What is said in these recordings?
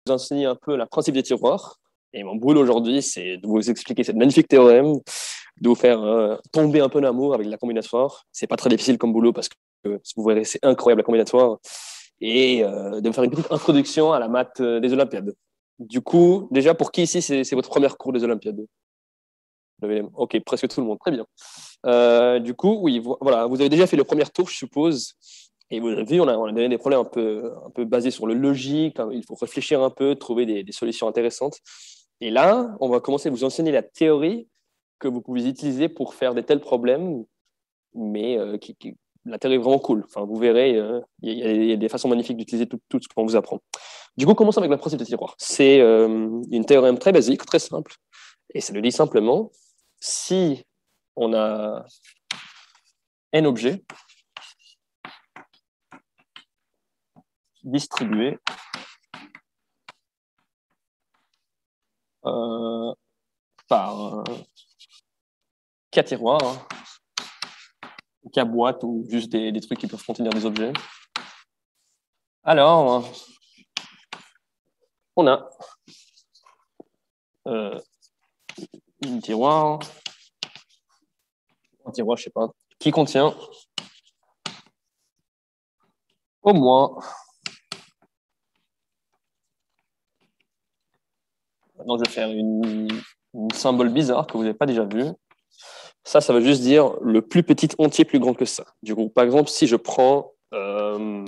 enseigner un peu le principe des tiroirs. Et mon boulot aujourd'hui, c'est de vous expliquer cette magnifique théorème, de vous faire tomber un peu d'amour avec la combinatoire. C'est pas très difficile comme boulot parce que vous verrez, c'est incroyable la combinatoire. Et de me faire une petite introduction à la maths des Olympiades. Du coup, déjà, pour qui ici, c'est votre premier cours des Olympiades? Ok, presque tout le monde, très bien. Du coup, oui, voilà, vous avez déjà fait le premier tour, je suppose. Et vous avez vu, on a donné des problèmes un peu basés sur le logique. Hein, il faut réfléchir un peu, trouver des solutions intéressantes. Et là, on va commencer à vous enseigner la théorie que vous pouvez utiliser pour faire de tels problèmes, mais la théorie est vraiment cool. Enfin, vous verrez, il y a des façons magnifiques d'utiliser tout ce qu'on vous apprend. Du coup, commençons avec le principe de tiroir. C'est une théorème très basique, très simple. Et ça le dit simplement, si on a n objets distribués par K tiroirs, hein, K boîtes ou juste des trucs qui peuvent contenir des objets. Alors, on a un tiroir, je sais pas, qui contient au moins, maintenant je vais faire une symbole bizarre que vous n'avez pas déjà vu. Ça veut juste dire le plus petit entier plus grand que ça. Du coup, par exemple, si je prends n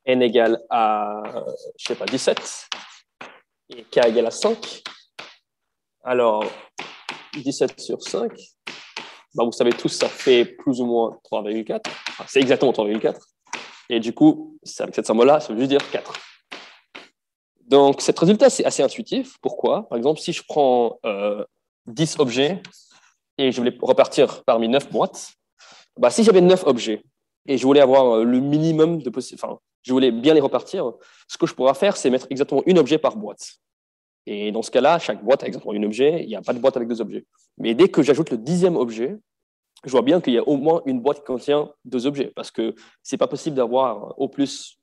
égale à, je sais pas, 17 et k égale à 5, alors 17 sur 5, bah, vous savez tous, ça fait plus ou moins 3,4. Enfin, c'est exactement 3,4. Et du coup, avec cette symbole-là, ça veut juste dire 4. Donc, cet résultat, c'est assez intuitif. Pourquoi? Par exemple, si je prends 10 objets et je voulais repartir parmi 9 boîtes, bah, si j'avais 9 objets et je voulais avoir le minimum de possible, enfin, je voulais bien les repartir, ce que je pourrais faire, c'est mettre exactement un objet par boîte. Et dans ce cas-là, chaque boîte a exactement un objet, il n'y a pas de boîte avec 2 objets. Mais dès que j'ajoute le 10e objet, je vois bien qu'il y a au moins une boîte qui contient 2 objets, parce que c'est pas possible d'avoir au plus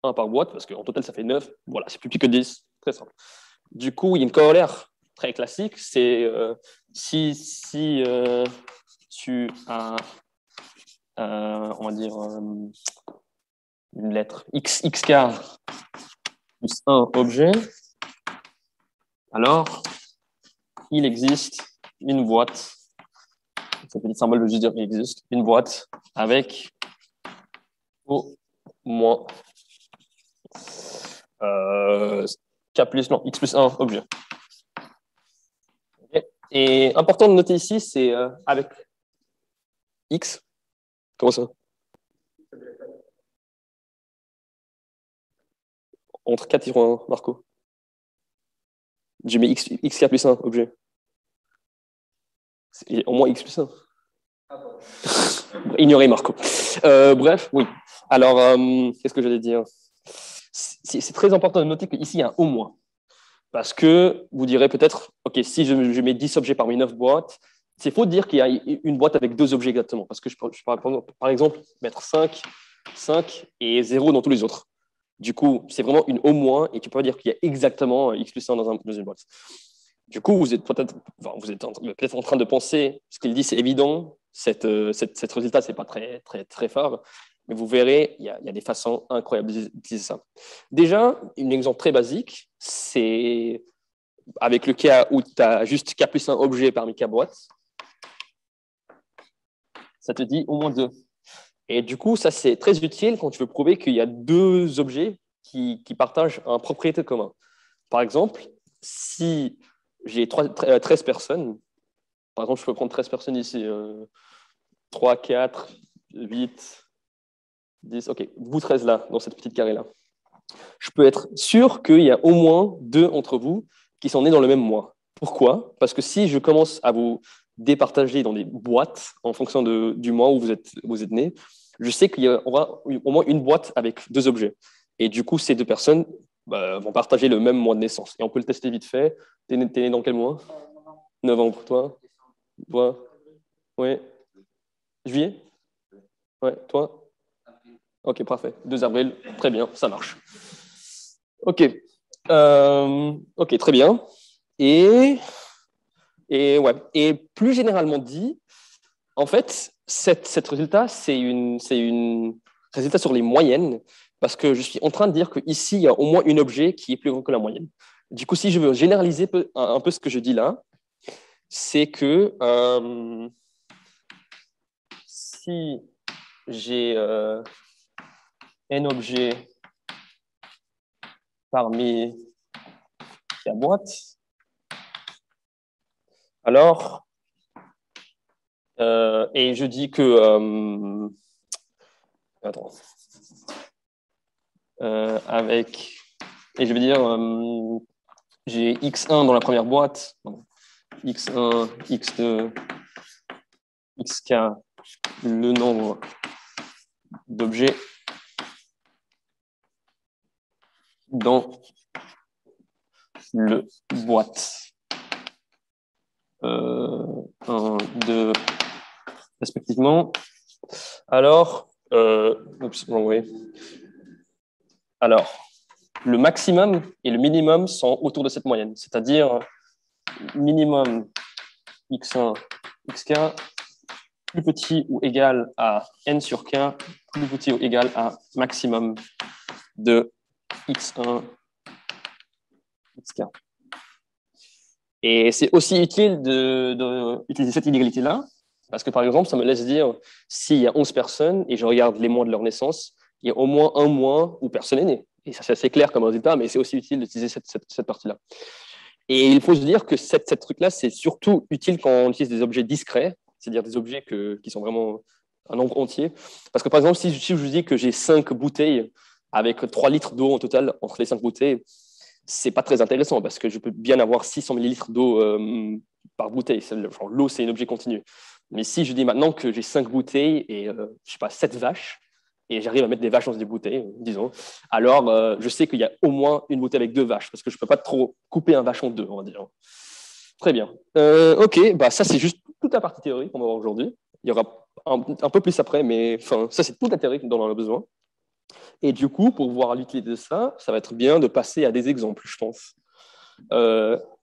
un par boîte, parce qu'en total, ça fait 9. Voilà, c'est plus petit que 10. Très simple. Du coup, il y a une corollaire très classique, c'est si tu as, on va dire, une lettre xk plus un objet, alors il existe une boîte, ce petit symbole veut juste dire il existe une boîte avec au moins k plus, non, x plus 1 objet. Okay. Et important de noter ici, c'est avec x. Comment ça? Entre 4 et 1, Marco. J'ai mis xk plus 1 objet. C'est au moins x plus 1. Ignorez Marco. Bref, oui. Alors, qu'est-ce que j'allais dire? C'est très important de noter qu'ici, il y a un au moins. Parce que vous direz peut-être, OK, si je mets 10 objets parmi 9 boîtes, c'est faux de dire qu'il y a une boîte avec 2 objets exactement. Parce que je peux par exemple, mettre 5 et 0 dans tous les autres. Du coup, c'est vraiment une au moins, et tu peux pas dire qu'il y a exactement x plus 1 dans une boîte. Du coup, vous êtes peut-être en train de penser, ce qu'il dit, c'est évident, cette résultat, c'est pas très, très, très fort, mais vous verrez, il y a des façons incroyables d'utiliser ça. Déjà, un exemple très basique, c'est avec le cas où tu as juste k plus 1 objet parmi k boîtes, ça te dit au moins 2. Et du coup, ça, c'est très utile quand tu veux prouver qu'il y a 2 objets qui partagent un propriété commun. Par exemple, si j'ai 13 personnes, par exemple, je peux prendre 13 personnes ici, 3, 4, 8, 10, ok, vous 13 là, dans cette petite carré-là. Je peux être sûr qu'il y a au moins 2 entre vous qui sont nés dans le même mois. Pourquoi? Parce que si je commence à vous départager dans des boîtes en fonction du mois où vous êtes nés, je sais qu'il y aura au moins une boîte avec 2 objets. Et du coup, ces 2 personnes vont partager le même mois de naissance. Et on peut le tester vite fait. T'es né dans quel mois? Novembre, toi? Toi? Oui. Juillet? Ouais, toi? Ok, parfait. 2 avril, très bien, ça marche. Ok. Ok, très bien. Et, ouais. Et plus généralement dit, en fait, cette résultat, c'est une résultat sur les moyennes, parce que je suis en train de dire qu'ici, il y a au moins un objet qui est plus grand que la moyenne. Du coup, si je veux généraliser un peu ce que je dis là, c'est que si j'ai un objet parmi la boîte, alors, et je dis que, attends, avec, et je vais dire, j'ai x1 dans la première boîte, x1, x2, xk, le nombre d'objets dans le boîte. 1, 2, respectivement. Alors, alors, le maximum et le minimum sont autour de cette moyenne, c'est-à-dire minimum x1, xk, plus petit ou égal à n sur k, plus petit ou égal à maximum de x1, xk. Et c'est aussi utile d'utiliser cette inégalité-là, parce que par exemple, ça me laisse dire s'il y a 11 personnes et je regarde les mois de leur naissance, il y a au moins un mois où personne n'est né. Et ça, c'est assez clair comme résultat, mais c'est aussi utile d'utiliser cette partie-là. Et il faut se dire que cette truc-là, c'est surtout utile quand on utilise des objets discrets, c'est-à-dire des objets qui sont vraiment un nombre entier. Parce que par exemple, si je vous dis que j'ai 5 bouteilles avec 3 litres d'eau en total entre les 5 bouteilles, c'est pas très intéressant parce que je peux bien avoir 600 millilitres d'eau par bouteille. L'eau, c'est un objet continu. Mais si je dis maintenant que j'ai 5 bouteilles et, je sais pas, 7 vaches, et j'arrive à mettre des vaches dans des bouteilles, disons, alors je sais qu'il y a au moins une bouteille avec 2 vaches parce que je peux pas trop couper un vache en deux, on va dire. Très bien. Ok, bah ça, c'est juste toute la partie théorique qu'on va voir aujourd'hui. Il y aura un peu plus après, mais enfin, ça, c'est toute la théorie dont on a besoin. Et du coup, pour voir l'utilité de ça, ça va être bien de passer à des exemples, je pense.